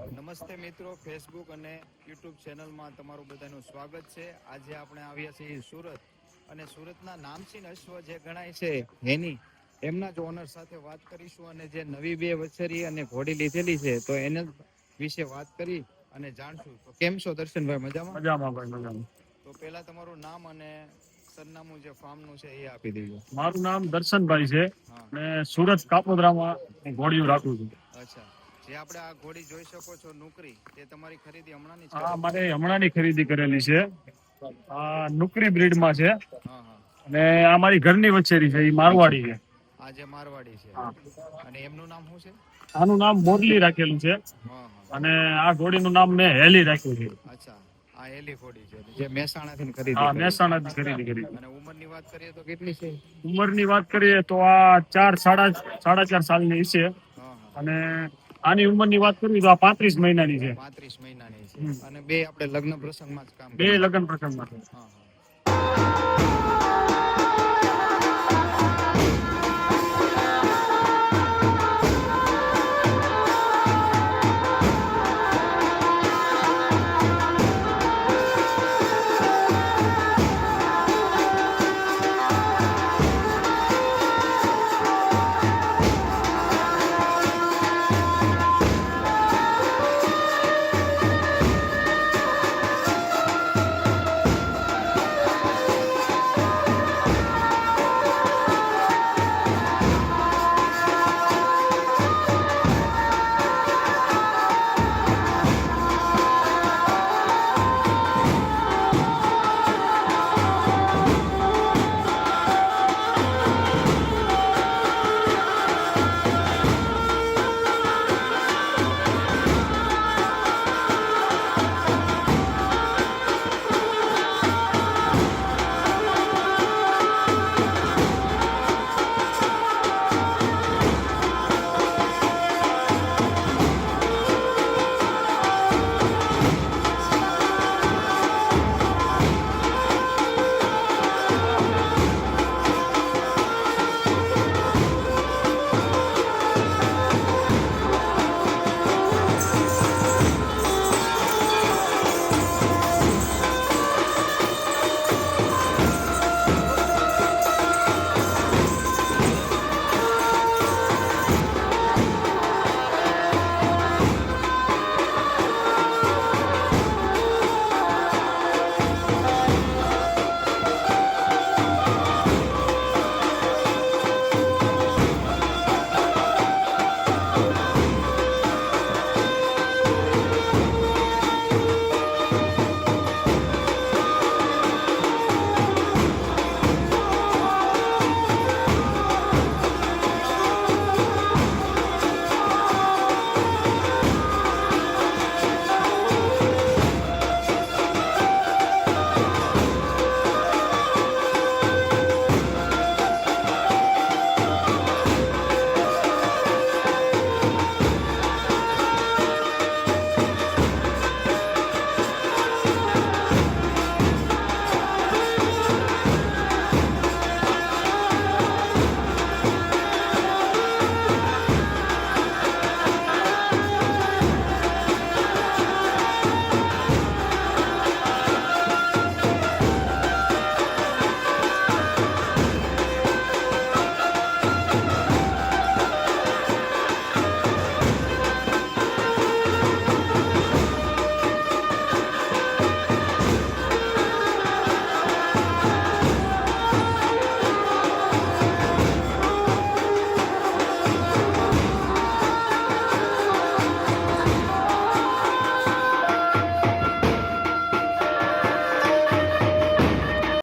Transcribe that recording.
નમસ્તે મિત્રો, ફેસબુક અને યુટ્યુબ ચેનલમાં તમારું બધાનું સ્વાગત છે. આજે આપણે આવ્યા છીએ સુરત, અને સુરતના નામચીન અશ્વ જે ગણાય છે એની એમના જ ઓનર સાથે વાત કરીશું, અને જે નવી બે વછેરી અને ઘોડી લીધેલી છે તો એને વિશે વાત કરી અને જાણશું. તો કેમ છો દર્શનભાઈ? મજામાં? મજામાં ભાઈ, મજામાં. તો પહેલા તમારું નામ અને સરનામું જે ફાર્મનું છે એ આપી દેજો. મારું નામ દર્શનભાઈ છે હા. અને સુરત કાપોદ્રામાં ઘોડીઓ રાખું છું. અચ્છા, જે આપણે આ ઘોડી જોઈ શકો છો નુકરી, તે તમારી ખરીદી હમણાંની છે? આ મારે હમણાંની ખરીદી કરેલી છે. આ નુકરી બ્રીડમાં છે હા હા. અને આ મારી ઘરની વછેરી છે, એ મારવાડી છે. આ જે મારવાડી છે, હા. અને એમનું નામ શું છે? આનું નામ મોરલી રાખેલું છે હા હા. અને આ ઘોડીનું નામ મેં હેલી રાખ્યું છે. અચ્છા, આ એલી ઘોડી છે જે મહેસાણાથી ખરીદી હા, કરી. મહેસાણાથી ખરીદી કરી. અને ઉંમરની વાત કરીએ તો કેટલી છે? ઉંમરની વાત કરીએ તો આ સાડા ચાર સાલની છે. હા હા. અને આની ઉંમરની વાત કરીએ તો આ 35 મહિનાની છે. 35 મહિનાની છે. અને બે આપણે લગ્ન પ્રસંગમાં જ કામ બે કરીએ. લગ્ન પ્રસંગમાં છે. હા હા.